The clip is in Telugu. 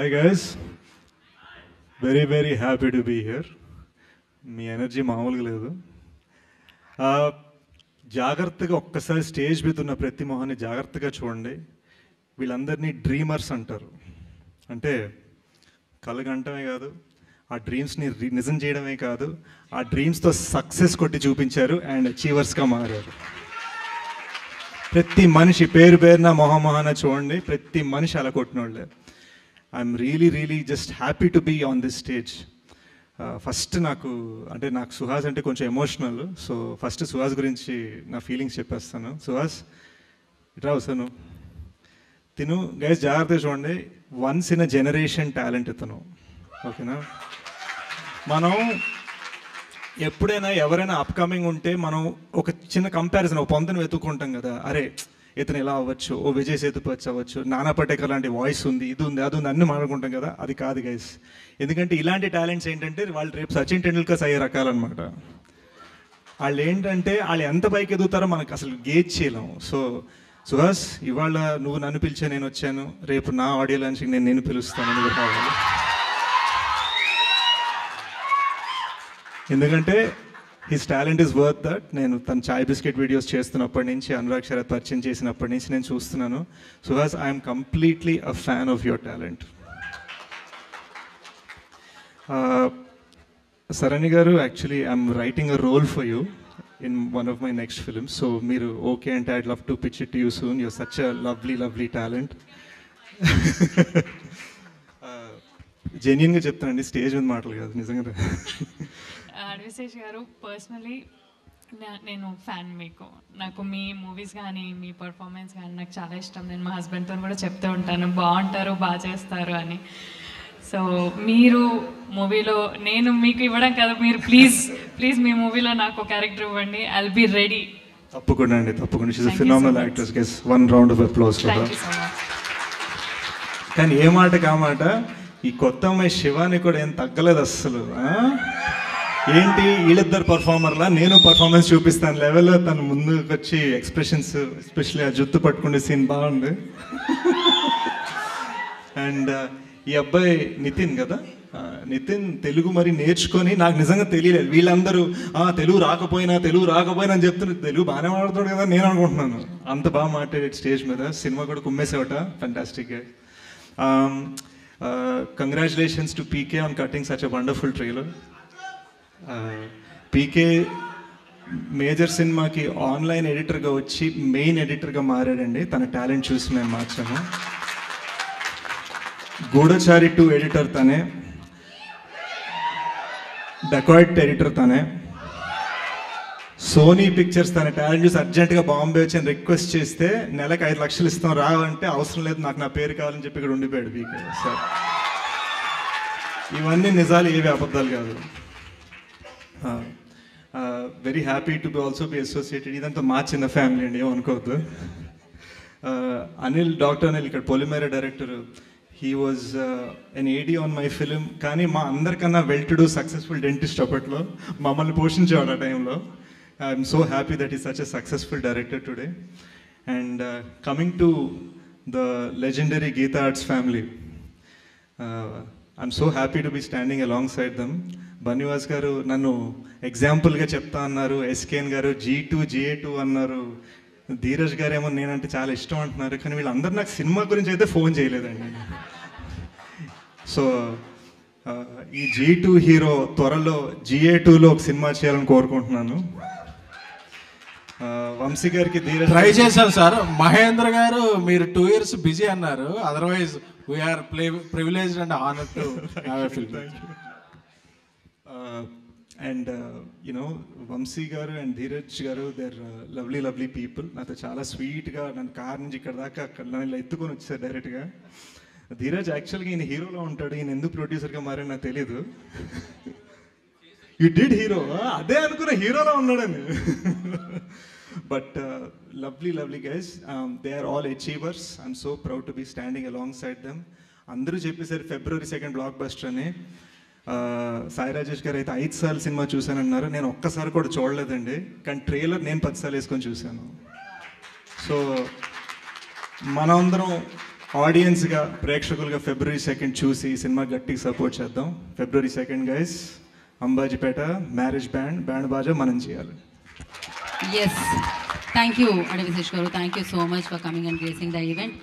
Hi guys, very happy to be here. Me energy మామూలుగా లేదు. జాగ్రత్తగా ఒక్కసారి స్టేజ్ మీద ఉన్న ప్రతి మొహాన్ని జాగ్రత్తగా చూడండి. వీళ్ళందరినీ డ్రీమర్స్ అంటారు. అంటే కలగంటమే కాదు, ఆ డ్రీమ్స్ని నిజం చేయడమే కాదు, ఆ డ్రీమ్స్తో సక్సెస్ కొట్టి చూపించారు అండ్ అచీవర్స్గా మారారు. ప్రతి మనిషి పేరున మొహమొహాన చూడండి, ప్రతి మనిషి అలా కొట్టినోళ్ళే. I'm really just happy to be on this stage. First నాకు సుహాస్ అంటే కొంచెం ఎమోషనల్. సో ఫస్ట్ సుహాస్ గురించి నా ఫీలింగ్స్ చెప్పేస్తాను. సుహాస్ ఇట్రా వస్తాను. తిను గైస్ జాగ్రత్తగా చూడండి, once in a generation talent ఇతను. ఓకేనా? మనం ఎప్పుడైనా ఎవరైనా అప్కమింగ్ ఉంటే మనం ఒక చిన్న కంపారిజన్, ఒక పొంతను వెతుక్కుంటాం కదా. అరే ఇతను ఎలా అవ్వచ్చు, ఓ విజయ్ సేతుపతి అవ్వచ్చు, నానా పటేకర్ లాంటి వాయిస్ ఉంది, ఇది ఉంది, అది ఉంది, అన్నీ మాట్లాడుకుంటాం కదా. అది కాదు గైస్. ఎందుకంటే ఇలాంటి టాలెంట్స్ ఏంటంటే వాళ్ళు రేపు సచిన్ టెండూల్కర్స్ అయ్యే రకాలన్నమాట. వాళ్ళు ఏంటంటే వాళ్ళు ఎంత పైకి ఎదుగుతారో మనకు అసలు గేజ్ చేయలేం. సో సుహాస్, ఇవాళ నువ్వు నన్ను పిలిచా, నేను వచ్చాను. రేపు నా ఆడియో లాంచ్కి నేను పిలుస్తాను, నువ్వు కావాలి. ఎందుకంటే his talent is worth that. నేను తన చాయ్ బిస్కెట్ వీడియోస్ చేస్తున్నప్పటి నుంచి, అనురాగ్ శరత్ పరిచయం చేసినప్పటి నుంచి నేను చూస్తున్నాను. Suhas, I'm completely a fan of your talent. Sarani గారు, actually I'm writing a role for you in one of my next films. So మీరు ఓకే అంటే I'd love to pitch it to you soon. You're such a lovely talent. జెన్యున్గా చెప్తానండి, స్టేజ్ మీద మాటలు కాదు, నిజంగా. అడ్విశేష్ గారు, పర్సనలీ నేను ఫ్యాన్. నాకు మీ మూవీస్ కానీ మీ పర్ఫార్మెన్స్ కానీ నాకు చాలా ఇష్టం. నేను మా హస్బెండ్తో కూడా చెప్తూ ఉంటాను, బాగుంటారు, బాగా చేస్తారు అని. సో మీరు మూవీలో, నేను మీకు ఇవ్వడం కదా, మీరు ప్లీజ్ మీ మూవీలో నాకు క్యారెక్టర్ ఇవ్వండి. I will be ready. తప్పకుండా అండి, తప్పకుండా. She's a phenomenal actress. Guess one round of applause. కానీ ఏ మాట కామాట, ఈ కొత్త అమ్మాయి శివాని కూడా ఏం తగ్గలేదు అస్సలు. ఏంటి వీళ్ళిద్దరు పర్ఫార్మర్లా, నేను పర్ఫార్మెన్స్ చూపిస్తాను లెవెల్లో తను ముందుకు వచ్చి ఎక్స్ప్రెషన్స్, ఎస్పెషల్లీ ఆ జుత్తు పట్టుకునే సీన్ బాగుంది. అండ్ ఈ అబ్బాయి నితిన్ కదా, నితిన్ తెలుగు మరి నేర్చుకొని, నాకు నిజంగా తెలియలేదు. వీళ్ళందరూ తెలుగు రాకపోయినా అని చెప్తున్నారు. తెలుగు బాగానే మాట్లాడుతాడు కదా నేను అనుకుంటున్నాను. అంత బాగా మాట్లాడాడు స్టేజ్ మీద. సినిమా కూడా కుమ్మేసేవట. ఫ్యాంటాస్టిక్గా. Congratulations to PK on cutting such a wonderful trailer. PK Major సినిమాకి ఆన్లైన్ ఎడిటర్గా వచ్చి మెయిన్ ఎడిటర్గా మారాడండి. తన టాలెంట్ చూసి మేము మార్చాము. గూఢచారి 2 ఎడిటర్ తనే, డకాయిట్ ఎడిటర్ తనే, సోనీ పిక్చర్స్ తన టాలెంట్ చూసి అర్జెంటుగా బాంబే వచ్చి రిక్వెస్ట్ చేస్తే నెలకు 5 లక్షలు ఇస్తాం రా అంటే, అవసరం లేదు నాకు నా పేరు కావాలని చెప్పి ఇక్కడ ఉండిపోయాడు పీకే సార్. ఇవన్నీ నిజాలు, ఏవి అబద్ధాలు కాదు. Very happy to also be associated. ఇదంతా మా చిన్న ఫ్యామిలీ అండి, ఏమనుకోవద్దు. డాక్టర్ అనిల్ ఇక్కడ Polimera director. He was an AD on my film. కానీ మా అందరికన్నా well to do successful dentist అప్పట్లో, మమ్మల్ని పోషించేవాడు ఆ టైంలో. I'm so happy that is such a successful director today. And coming to the legendary Geetha Arts family, I'm so happy to be standing alongside them. Bunny Vas గారు నన్ను ఎగ్జాంపుల్గా చెప్తా అన్నారు, ఎస్కేఎన్ గారు G2 GA2 అన్నారు, ధీరజ్ గారు ఏమో నేనంటే చాలా ఇష్టం అంటున్నారు. కానీ వీళ్ళందరూ నాకు సినిమా గురించి అయితే ఫోన్ చేయలేదండి. సో ఈ G2 హీరో త్వరలో GA2లో ఒక సినిమా చేయాలని కోరుకుంటున్నాను. వంశీ గారికి ధీరజ్ ట్రై చేశాను సార్. మహేంద్ర గారు మీరు 2 years బిజీ అన్నారు. Otherwise we are privileged and honoured to have a film. And you know Vamshi గారు అండ్ ధీరజ్ గారు, దేర్ లవ్లీ పీపుల్. నాతో చాలా స్వీట్గా నన్ను కార్ నుంచి ఇక్కడ దాకా నన్ను ఇలా ఎత్తుకొని వచ్చేసారు డైరెక్ట్గా. ధీరజ్ యాక్చువల్గా ఈయన హీరోలో ఉంటాడు, ఈయన ఎందుకు ప్రొడ్యూసర్గా మారని నాకు తెలీదు. యూ డిడ్ హీరో, అదే అనుకున్న హీరోలో ఉన్నాడని. But lovely guys, they are all achievers. I'm so proud to be standing alongside them. అందరూ చెప్పేసారు February 2 బ్లాక్ బస్టర్ అని. సాయి రాజేష్ గారు అయితే 5 సార్లు సినిమా చూశానన్నారు. నేను ఒక్కసారి కూడా చూడలేదండి, కానీ ట్రైలర్ నేను 10 సార్లు వేసుకొని చూశాను. సో మనందరం ఆడియన్స్గా ప్రేక్షకులుగా ఫిబ్రవరి 2 చూసి ఈ సినిమా గట్టిగా సపోర్ట్ చేద్దాం. ఫిబ్రవరి 2 గైస్, అంబాజీపేట మ్యారేజ్ బ్యాండ్ బాజా మనం చేయాలి. Yes. Thank you, Adi Visesh garu. Thank you so much for coming and gracing the event.